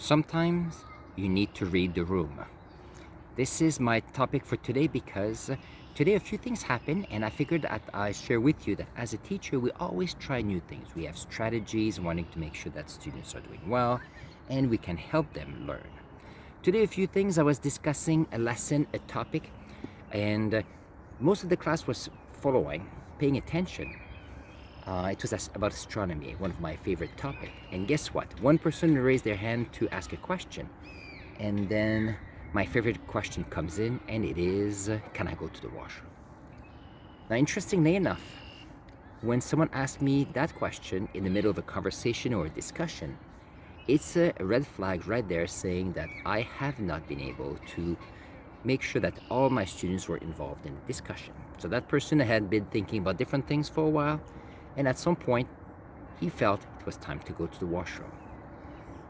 Sometimes you need to read the room. This is my topic for today because today a few things happen, and I figured that I share with you that as a teacher we always try new things. We have strategies wanting to make sure that students are doing well and we can help them learn. Today a few things, I was discussing a lesson, a topic, and most of the class was following, paying attention. It was about astronomy, one of my favorite topics. And guess what? One person raised their hand to ask a question. And then my favorite question comes in, and it is, can I go to the washroom? Now, interestingly enough, when someone asks me that question in the middle of a conversation or a discussion, it's a red flag right there saying that I have not been able to make sure that all my students were involved in the discussion. So that person had been thinking about different things for a while, and at some point, he felt it was time to go to the washroom.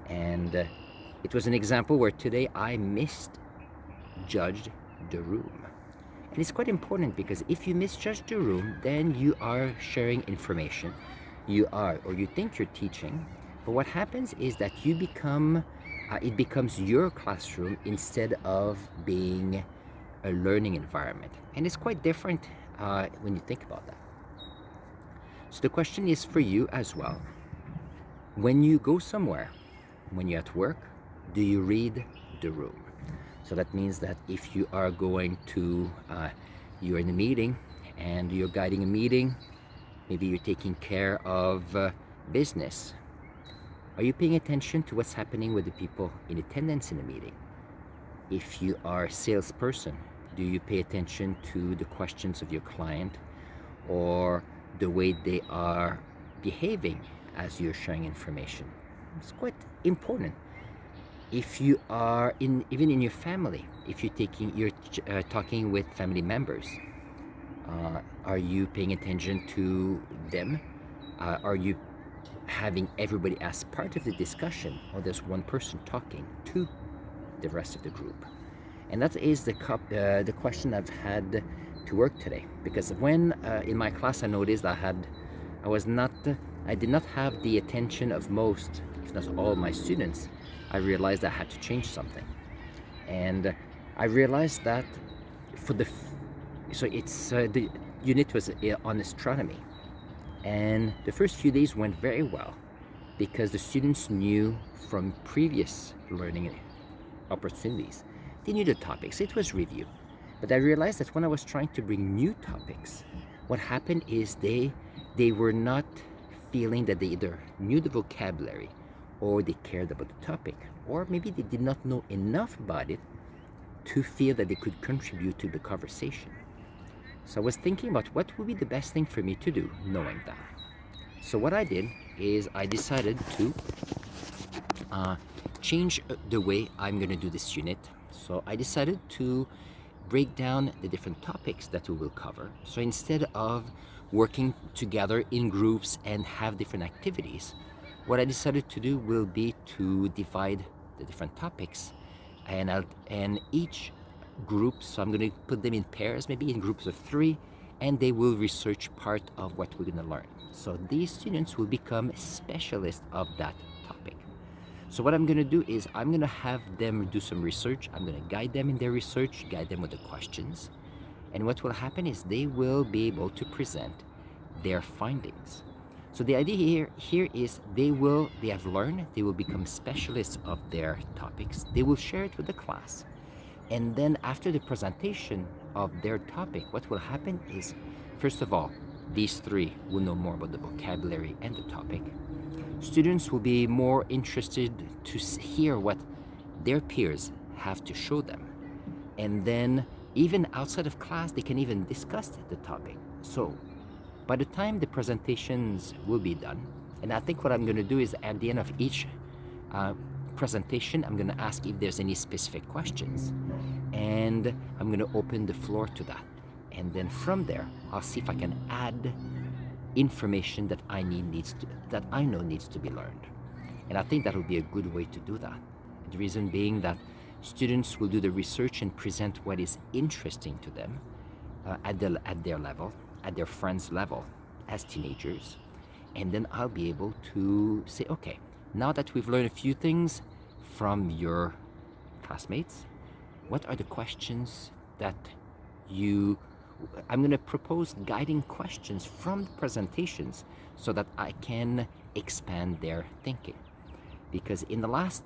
And it was an example where today I misjudged the room. And it's quite important because if you misjudge the room, then you are sharing information. You are, or you think you're teaching, but what happens is that it becomes your classroom instead of being a learning environment. And it's quite different when you think about that. So the question is for you as well. When you go somewhere, when you're at work, do you read the room? So that means that if you are going to, you're in a meeting and you're guiding a meeting, maybe you're taking care of business. Are you paying attention to what's happening with the people in attendance in the meeting? If you are a salesperson, do you pay attention to the questions of your client or the way they are behaving as you're sharing information? It's quite important. If you are even in your family, if you're talking with family members, are you paying attention to them? Are you having everybody as part of the discussion, or there's one person talking to the rest of the group? And that is the question I've had to work today, because when in my class I noticed I did not have the attention of most, if not all, my students. I realized I had to change something, and I realized that the unit was on astronomy, and the first few days went very well because the students knew from previous learning opportunities. They knew the topics. It was review. But I realized that when I was trying to bring new topics, what happened is they were not feeling that they either knew the vocabulary or they cared about the topic, or maybe they did not know enough about it to feel that they could contribute to the conversation. So I was thinking about what would be the best thing for me to do knowing that. So what I did is I decided to change the way I'm going to do this unit. So I decided to break down the different topics that we will cover. So instead of working together in groups and have different activities, what I decided to do will be to divide the different topics, and each group, so I'm going to put them in pairs, maybe in groups of 3, and they will research part of what we're going to learn. So these students will become specialists of that topic. So what I'm going to do is I'm going to have them do some research. I'm going to guide them in their research, guide them with the questions. And what will happen is they will be able to present their findings. So the idea here is they have learned, they will become specialists of their topics. They will share it with the class. And then after the presentation of their topic, what will happen is, first of all, these 3 will know more about the vocabulary and the topic. Students will be more interested to hear what their peers have to show them. And then even outside of class, they can even discuss the topic. So by the time the presentations will be done, and I think what I'm going to do is at the end of each presentation, I'm going to ask if there's any specific questions, and I'm going to open the floor to that. And then from there, I'll see if I can add information that I know needs to be learned. And I think that will be a good way to do that. The reason being that students will do the research and present what is interesting to them at their level, at their friends' level as teenagers. And then I'll be able to say, okay, now that we've learned a few things, from your classmates? What are the questions that you I'm going to propose guiding questions from the presentations so that I can expand their thinking. Because in the last,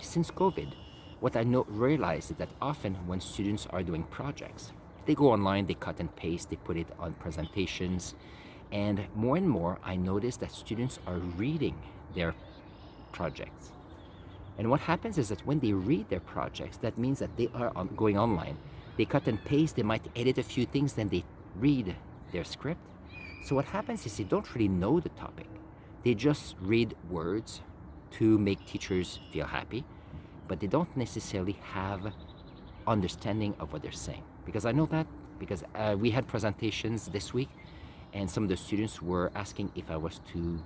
since COVID, what I realized is that often when students are doing projects, they go online, they cut and paste, they put it on presentations, and more I notice that students are reading their projects. And what happens is that when they read their projects, that means that they are going online. They cut and paste, they might edit a few things, then they read their script. So what happens is they don't really know the topic. They just read words to make teachers feel happy, but they don't necessarily have understanding of what they're saying. Because I know that because we had presentations this week, and some of the students were asking if I was to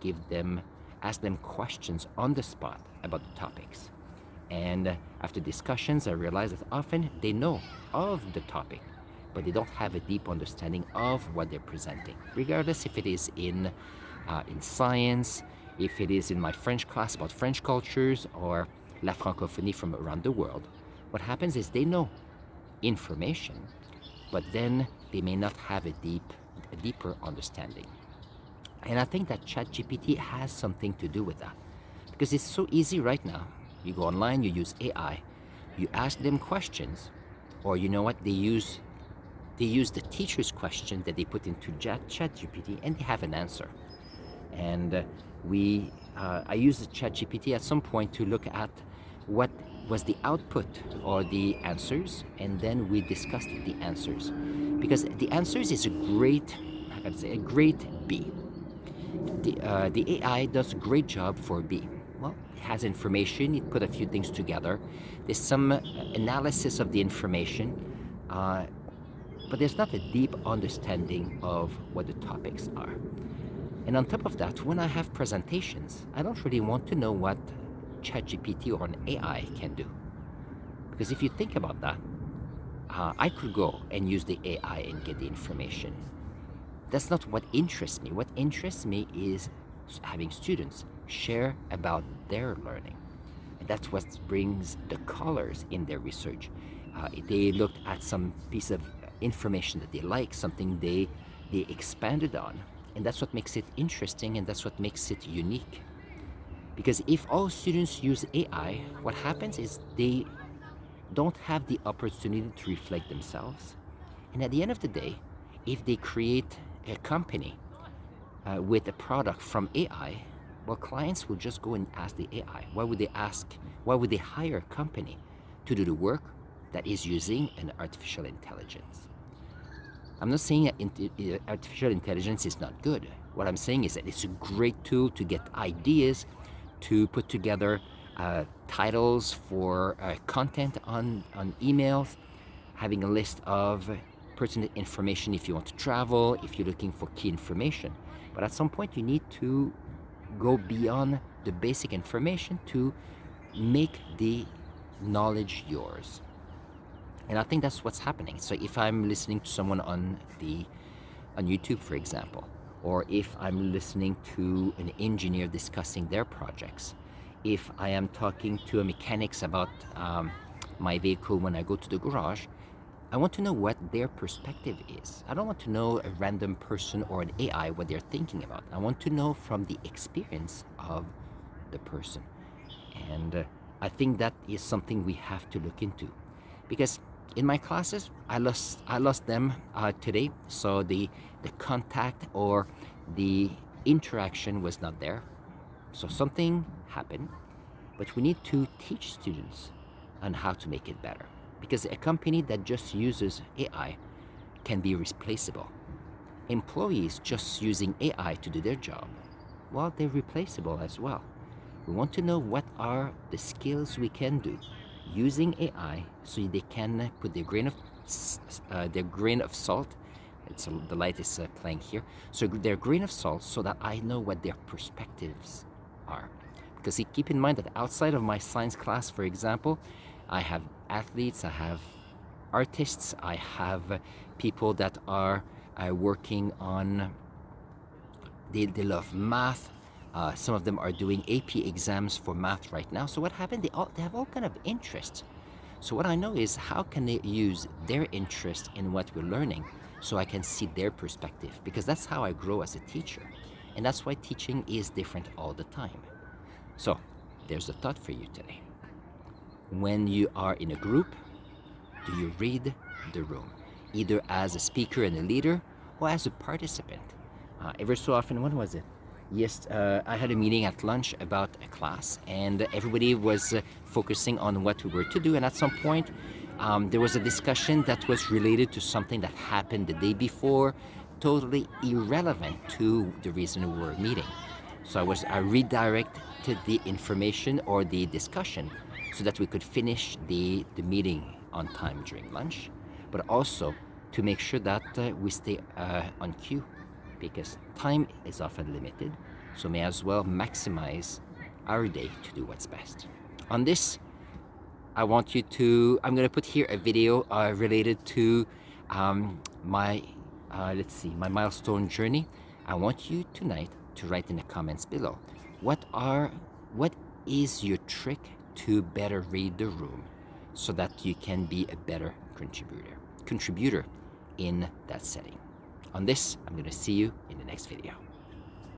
ask them questions on the spot about the topics. And after discussions, I realized that often they know of the topic, but they don't have a deep understanding of what they're presenting, regardless if it is in science, if it is in my French class about French cultures, or La Francophonie from around the world. What happens is they know information, but then they may not have a deeper understanding. And I think that ChatGPT has something to do with that. Because it's so easy right now. You go online, you use AI, you ask them questions, or you know what, they use the teacher's question that they put into ChatGPT, and they have an answer. And I used the ChatGPT at some point to look at what was the output or the answers, and then we discussed the answers. Because the answers is a great B. The AI does a great job for B. Well, it has information, it put a few things together. There's some analysis of the information, but there's not a deep understanding of what the topics are. And on top of that, when I have presentations, I don't really want to know what ChatGPT or an AI can do. Because if you think about that, I could go and use the AI and get the information. That's not what interests me. What interests me is having students share about their learning. And that's what brings the colors in their research. They looked at some piece of information that they like, something they expanded on. And that's what makes it interesting, and that's what makes it unique. Because if all students use AI, what happens is they don't have the opportunity to reflect themselves. And at the end of the day, if they create a company with a product from AI, well, clients will just go and ask the AI. Why would they hire a company to do the work that is using an artificial intelligence? I'm not saying that artificial intelligence is not good. What I'm saying is that it's a great tool to get ideas, to put together titles for content on emails, having a list of pertinent information if you want to travel, if you're looking for key information. But at some point, you need to go beyond the basic information to make the knowledge yours. And I think that's what's happening. So if I'm listening to someone on YouTube, for example, or if I'm listening to an engineer discussing their projects, if I am talking to a mechanics about my vehicle when I go to the garage, I want to know what their perspective is. I don't want to know a random person or an AI what they're thinking about. I want to know from the experience of the person. And I think that is something we have to look into. Because in my classes, I lost them today. So the contact or the interaction was not there. So something happened. But we need to teach students on how to make it better. Because a company that just uses AI can be replaceable. Employees just using AI to do their job, well, they're replaceable as well. We want to know what are the skills we can do using AI so they can put their grain of salt. The light is playing here. So their grain of salt so that I know what their perspectives are. Because keep in mind that outside of my science class, for example, I have athletes, I have artists, I have people that are working on, they love math, Some of them are doing AP exams for math right now. So what happened? They have all kind of interests. So what I know is how can they use their interest in what we're learning so I can see their perspective, because that's how I grow as a teacher. And that's why teaching is different all the time. So there's a thought for you today. When you are in a group, do you read the room, either as a speaker and a leader or as a participant? Ever so often, when was it? Yes, I had a meeting at lunch about a class, and everybody was focusing on what we were to do. And at some point, there was a discussion that was related to something that happened the day before, totally irrelevant to the reason we were meeting. So I redirected the information or the discussion so that we could finish the meeting on time during lunch, but also to make sure that we stay on cue, because time is often limited, so may as well maximize our day to do what's best. On this, I'm going to put here a video related to my my milestone journey. I want you tonight to write in the comments below, what is your trick to better read the room so that you can be a better contributor in that setting. On this, I'm going to see you in the next video.